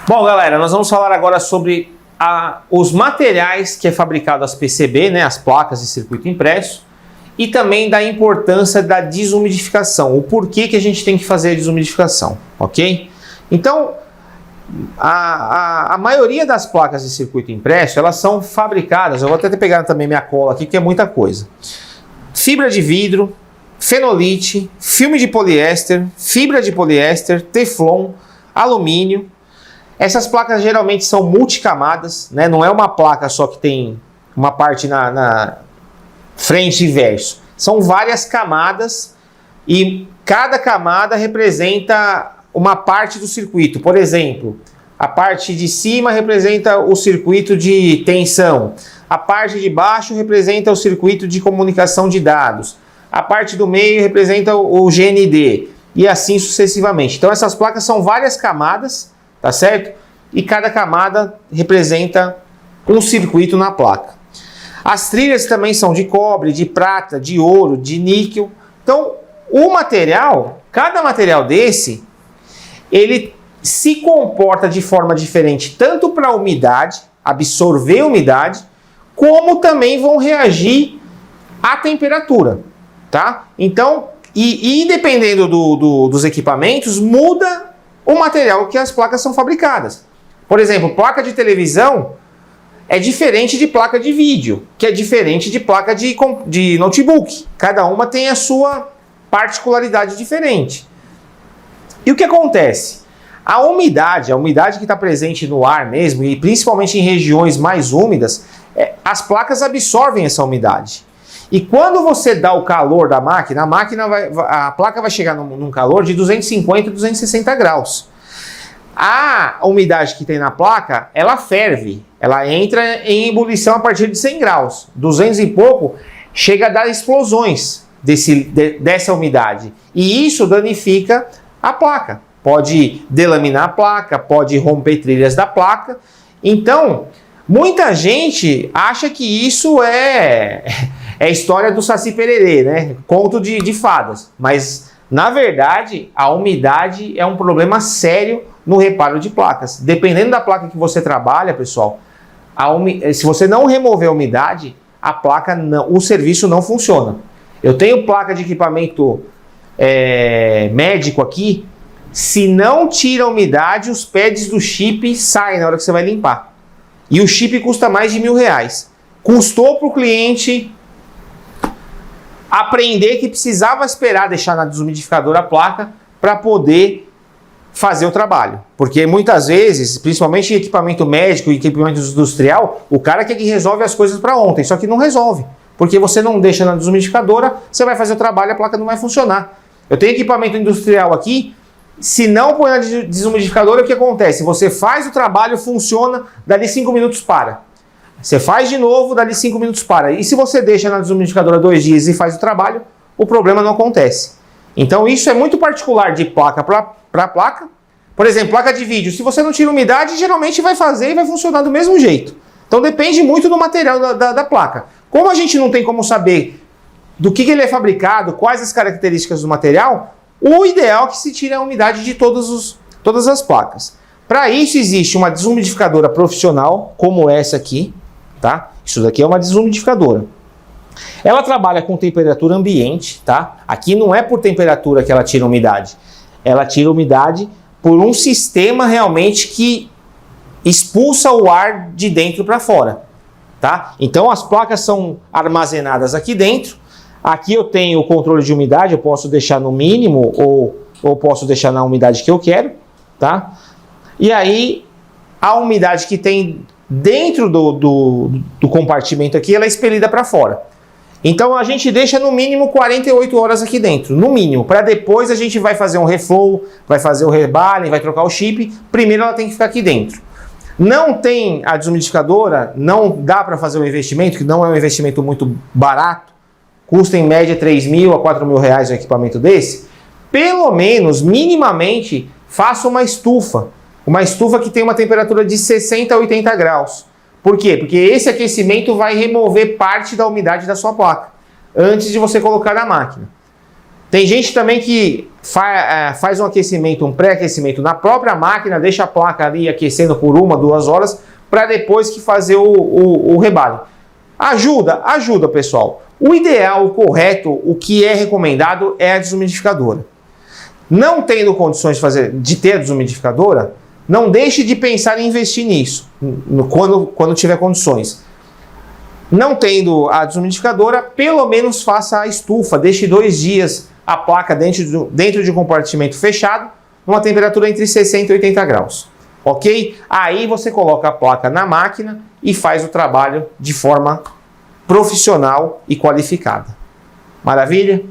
Bom, galera, nós vamos falar agora sobre os materiais que é fabricado as PCB, né, as placas de circuito impresso, e também da importância da desumidificação, o porquê que a gente tem que fazer a desumidificação, ok? Então, a maioria das placas de circuito impresso, elas são fabricadas, eu vou até pegar também minha cola aqui, que é muita coisa. Fibra de vidro, fenolite, filme de poliéster, fibra de poliéster, teflon, alumínio. Essas placas geralmente são multicamadas, né? Não é uma placa só que tem uma parte na frente e verso. São várias camadas e cada camada representa uma parte do circuito. Por exemplo, a parte de cima representa o circuito de tensão, a parte de baixo representa o circuito de comunicação de dados, a parte do meio representa o GND e assim sucessivamente. Então essas placas são várias camadas, tá certo? E cada camada representa um circuito na placa. As trilhas também são de cobre, de prata, de ouro, de níquel. Então, o material, cada material desse, ele se comporta de forma diferente, tanto para a umidade, absorver a umidade, como também vão reagir à temperatura, tá? Então, e dependendo dos equipamentos, muda o material que as placas são fabricadas. Por exemplo, placa de televisão é diferente de placa de vídeo, que é diferente de placa de notebook. Cada uma tem a sua particularidade diferente. E o que acontece? A umidade que está presente no ar mesmo, e principalmente em regiões mais úmidas, as placas absorvem essa umidade. E quando você dá o calor da máquina, a placa vai chegar num calor de 250 a 260 graus. A umidade que tem na placa, ela ferve, ela entra em ebulição a partir de 100 graus. 200 e pouco chega a dar explosões dessa umidade. E isso danifica a placa. Pode delaminar a placa, pode romper trilhas da placa. Então, muita gente acha que isso é história do Saci Pererê, né? Conto de fadas. Mas, na verdade, a umidade é um problema sério no reparo de placas. Dependendo da placa que você trabalha, pessoal, se você não remover a umidade, a placa o serviço não funciona. Eu tenho placa de equipamento médico aqui, se não tira a umidade, os pads do chip saem na hora que você vai limpar. E o chip custa mais de R$1.000. Custou para o cliente aprender que precisava esperar deixar na desumidificadora a placa para poder fazer o trabalho. Porque muitas vezes, principalmente em equipamento médico e equipamento industrial, o cara quer que resolve as coisas para ontem, só que não resolve. Porque você não deixa na desumidificadora, você vai fazer o trabalho e a placa não vai funcionar. Eu tenho equipamento industrial aqui, se não põe na desumidificadora, o que acontece? Você faz o trabalho, funciona, dali 5 minutos para. Você faz de novo, dali 5 minutos para. E se você deixa na desumidificadora 2 dias e faz o trabalho, o problema não acontece. Então isso é muito particular de placa para placa. Por exemplo, placa de vídeo, se você não tira umidade, geralmente vai fazer e vai funcionar do mesmo jeito. Então depende muito do material da placa. Como a gente não tem como saber do que ele é fabricado, quais as características do material, o ideal é que se tire a umidade de todas as placas. Para isso existe uma desumidificadora profissional, como essa aqui, tá? Isso daqui é uma desumidificadora. Ela trabalha com temperatura ambiente, tá? Aqui não é por temperatura que ela tira a umidade. Ela tira a umidade por um sistema realmente que expulsa o ar de dentro para fora, tá? Então as placas são armazenadas aqui dentro. Aqui eu tenho o controle de umidade, eu posso deixar no mínimo ou posso deixar na umidade que eu quero, tá? E aí a umidade que tem dentro do compartimento aqui, ela é expelida para fora. Então a gente deixa no mínimo 48 horas aqui dentro, no mínimo, para depois a gente vai fazer um reflow, vai fazer o rebalem, vai trocar o chip, primeiro ela tem que ficar aqui dentro. Não tem a desumidificadora, não dá para fazer um investimento, que não é um investimento muito barato, custa em média R$3.000 a R$4.000 um equipamento desse, pelo menos, minimamente, faça uma estufa que tem uma temperatura de 60 a 80 graus. Por quê? Porque esse aquecimento vai remover parte da umidade da sua placa, antes de você colocar na máquina. Tem gente também que faz um aquecimento, um pré-aquecimento na própria máquina, deixa a placa ali aquecendo por 1, 2 horas, para depois que fazer o rebalho. Ajuda, pessoal. O ideal, o correto, o que é recomendado é a desumidificadora. Não tendo condições de ter a desumidificadora, não deixe de pensar em investir nisso, quando tiver condições. Não tendo a desumidificadora, pelo menos faça a estufa, deixe 2 dias a placa dentro de um compartimento fechado, numa temperatura entre 60 e 80 graus. Ok? Aí você coloca a placa na máquina e faz o trabalho de forma profissional e qualificada. Maravilha?